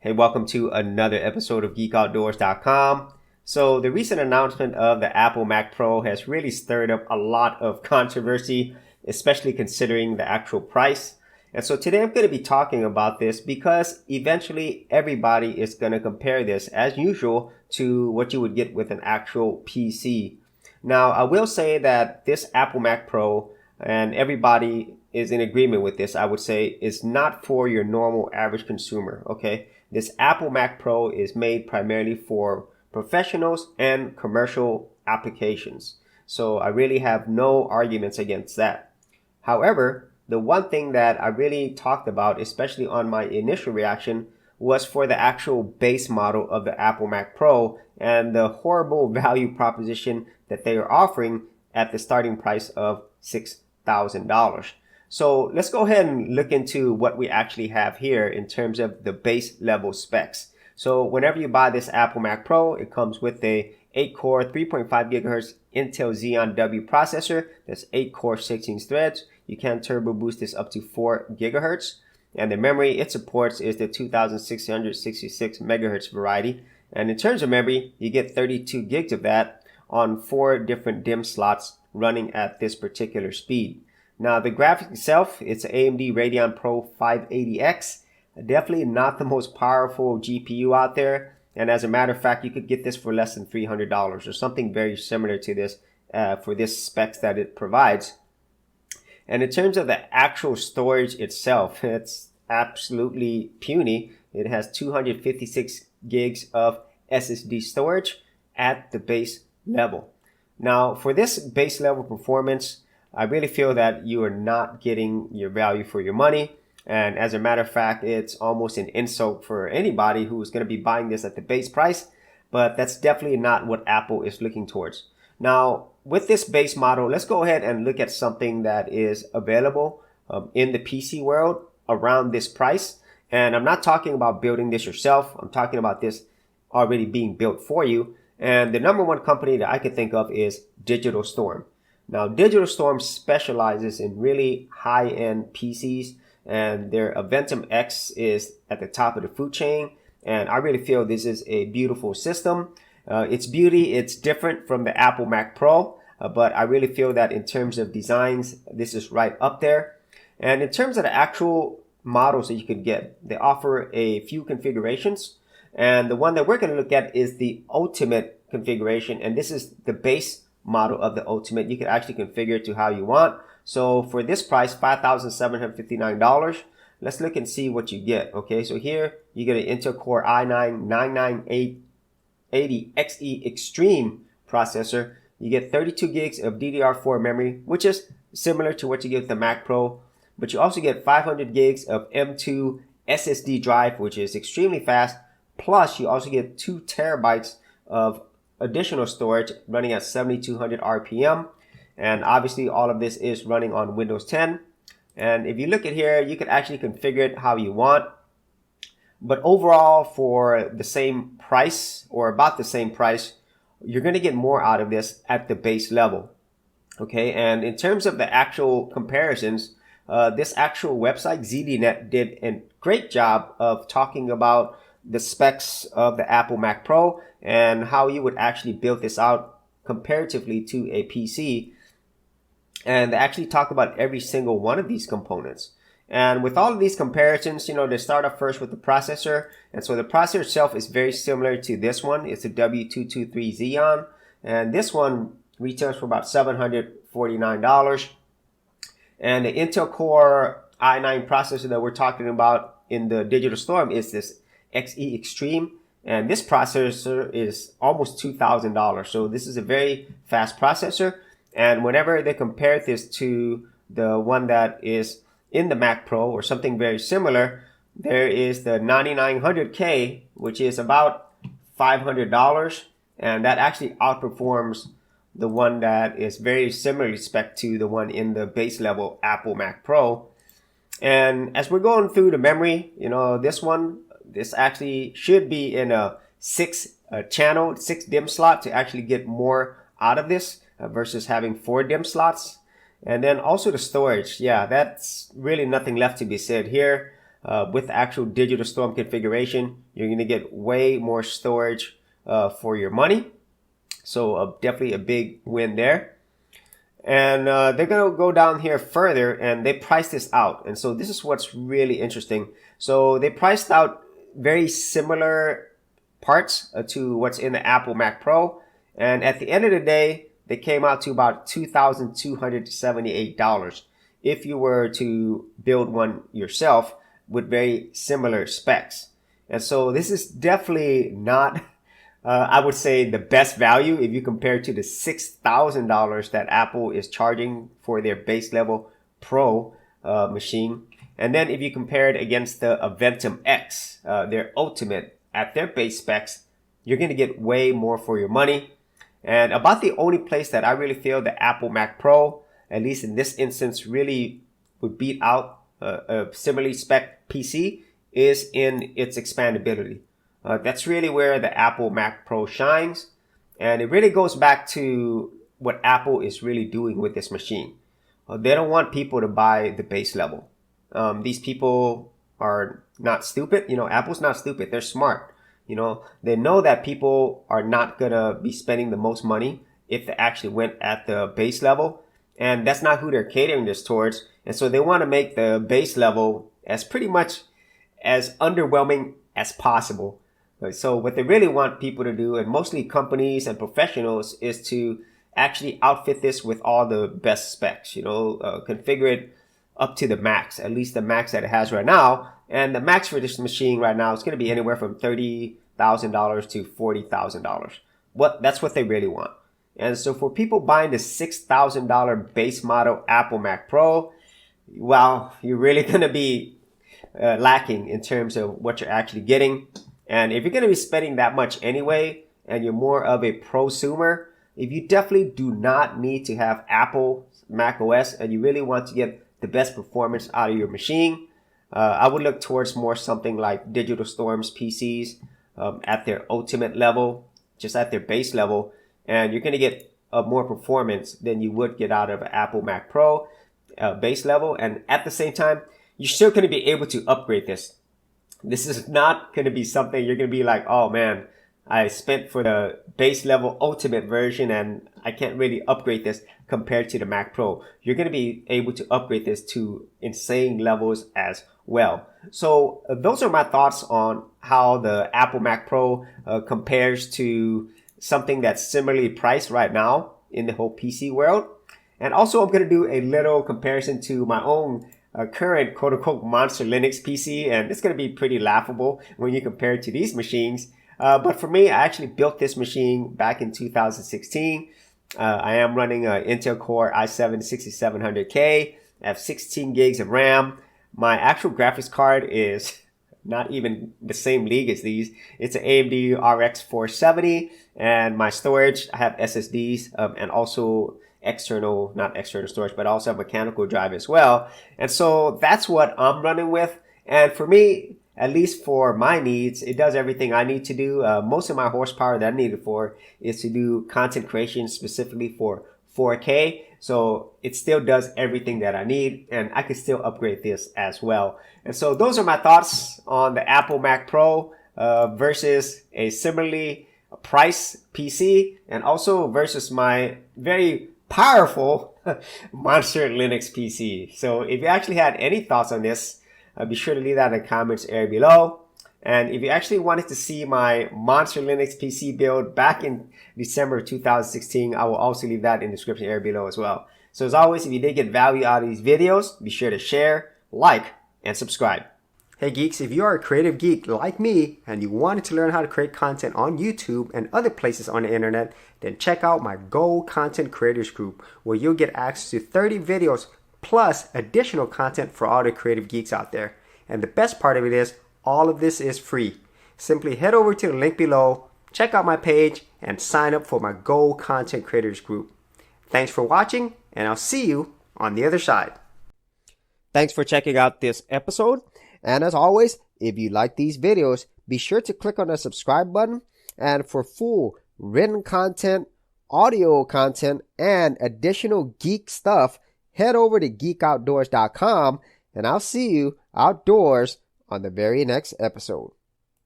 Hey, welcome to another episode of GeekOutdoors.com. So the recent announcement of the Apple Mac Pro has really stirred up a lot of controversy, especially considering the actual price. And so today I'm going to be talking about this because eventually everybody is going to compare this, as usual, to what you would get with an actual PC. Now, I will say that this Apple Mac Pro, and everybody is in agreement with this, I would say, is not for your normal average consumer, okay? This Apple Mac Pro is made primarily for professionals and commercial applications. So I really have no arguments against that. However, the one thing that I really talked about, especially on my initial reaction, was for the actual base model of the Apple Mac Pro and the horrible value proposition that they are offering at the starting price of $6,000. So let's go ahead and look into what we actually have here in terms of the base level specs. So whenever you buy this Apple Mac Pro, it comes with a 8-core, 3.5 gigahertz Intel Xeon W processor. That's 8-core, 16 threads. You can turbo boost this up to 4 gigahertz. And the memory it supports is the 2666 megahertz variety. And in terms of memory, you get 32 gigs of that on 4 different DIMM slots running at this particular speed. Now, the graphics itself, it's an AMD Radeon Pro 580X. Definitely not the most powerful GPU out there. And as a matter of fact, you could get this for less than $300 or something very similar to this for this specs that it provides. And in terms of the actual storage itself, it's absolutely puny. It has 256 gigs of SSD storage at the base level. Now, for this base level performance, I really feel that you are not getting your value for your money. And as a matter of fact, it's almost an insult for anybody who's going to be buying this at the base price. But that's definitely not what Apple is looking towards. Now, with this base model, let's go ahead and look at something that is available in the PC world around this price. And I'm not talking about building this yourself. I'm talking about this already being built for you. And the number one company that I can think of is Digital Storm. Now, Digital Storm specializes in really high-end PCs, and their Aventum X is at the top of the food chain. And I really feel this is a beautiful system. Its beauty, it's different from the Apple Mac Pro, but I really feel that in terms of designs, this is right up there. And in terms of the actual models that you could get, they offer a few configurations. And the one that we're going to look at is the Ultimate configuration, and this is the base model of the Ultimate. You can actually configure it to how you want. So for this price, $5,759, let's look and see what you get. Okay, so here you get an Intel Core i9-9980XE Extreme processor. You get 32 gigs of DDR4 memory, which is similar to what you get with the Mac Pro. But you also get 500 gigs of M2 SSD drive, which is extremely fast. Plus, you also get 2 terabytes of additional storage running at 7200 RPM. And obviously all of this is running on Windows 10. And if you look at here, you can actually configure it how you want. But overall, for the same price or about the same price, you're going to get more out of this at the base level. Okay, and in terms of the actual comparisons, this actual website, ZDNet, did a great job of talking about the specs of the Apple Mac Pro and how you would actually build this out comparatively to a PC. And they actually talk about every single one of these components. And with all of these comparisons, they start off first with the processor. And so the processor itself is very similar to this one. It's a W223 Xeon. And this one retails for about $749. And the Intel Core i9 processor that we're talking about in the Digital Storm is this XE Extreme. And this processor is almost $2,000. So this is a very fast processor. And whenever they compare this to the one that is in the Mac Pro or something very similar, there is the 9900K, which is about $500. And that actually outperforms the one that is very similarly spec to the one in the base level Apple Mac Pro. And as we're going through the memory, this actually should be in a 6 DIMM slot to actually get more out of this versus having 4 DIMM slots. And then also the storage. Yeah, that's really nothing left to be said here. with the actual Digital Storm configuration, you're going to get way more storage for your money. So definitely a big win there. And they're going to go down here further and they price this out. And so this is what's really interesting. So they priced out very similar parts to what's in the Apple Mac Pro. And at the end of the day, they came out to about $2,278 if you were to build one yourself with very similar specs. And so this is definitely not, I would say, the best value if you compare to the $6,000 that Apple is charging for their base level Pro machine. And then if you compare it against the Aventum X, their Ultimate, at their base specs, you're going to get way more for your money. And about the only place that I really feel the Apple Mac Pro, at least in this instance, really would beat out a similarly spec PC is in its expandability. That's really where the Apple Mac Pro shines. And it really goes back to what Apple is really doing with this machine. They don't want people to buy the base level. These people are not stupid. Apple's not stupid. They're smart. They know that people are not going to be spending the most money if they actually went at the base level. And that's not who they're catering this towards. And so they want to make the base level as pretty much as underwhelming as possible. So what they really want people to do, and mostly companies and professionals, is to actually outfit this with all the best specs, configure it up to the max, at least the max that it has right now. And the max for this machine right now is going to be anywhere from $30,000 to $40,000. That's what they really want. And so for people buying the $6,000 base model Apple Mac Pro, well, you're really going to be lacking in terms of what you're actually getting. And if you're going to be spending that much anyway, and you're more of a prosumer, if you definitely do not need to have Apple Mac OS and you really want to get the best performance out of your machine, I would look towards more something like Digital Storm's PCs at their ultimate level, just at their base level, and you're going to get more performance than you would get out of an Apple Mac Pro base level. And at the same time, you're still going to be able to upgrade this. This is not going to be something you're going to be like, oh man, I spent for the base level ultimate version and I can't really upgrade this compared to the Mac Pro. You're going to be able to upgrade this to insane levels as well. So those are my thoughts on how the Apple Mac Pro compares to something that's similarly priced right now in the whole PC world. And also I'm going to do a little comparison to my own current quote-unquote monster Linux PC, and it's going to be pretty laughable when you compare it to these machines. But for me, I actually built this machine back in 2016. I am running an Intel Core i7-6700K. I have 16 gigs of RAM. My actual graphics card is not even the same league as these. It's an AMD RX 470, and my storage, I have SSDs and also not external storage, but also a mechanical drive as well. And so that's what I'm running with. And for me, at least for my needs, it does everything I need to do. Most of my horsepower that I need it for is to do content creation specifically for 4K. So it still does everything that I need, and I can still upgrade this as well. And so those are my thoughts on the Apple Mac Pro versus a similarly priced PC, and also versus my very powerful monster Linux PC. So if you actually had any thoughts on this, be sure to leave that in the comments area below. And if you actually wanted to see my monster Linux PC build back in December 2016, I will also leave that in the description area below as well. So as always, if you did get value out of these videos, be sure to share, like, and subscribe. Hey geeks, if you are a creative geek like me and you wanted to learn how to create content on YouTube and other places on the internet, then check out my Gold Content Creators group, where you'll get access to 30 videos plus additional content for all the creative geeks out there. And the best part of it is, all of this is free. Simply head over to the link below, check out my page, and sign up for my Gold Content Creators group. Thanks for watching, and I'll see you on the other side. Thanks for checking out this episode. And as always, if you like these videos, be sure to click on the subscribe button. And for full written content, audio content, and additional geek stuff, head over to geekoutdoors.com, and I'll see you outdoors on the very next episode.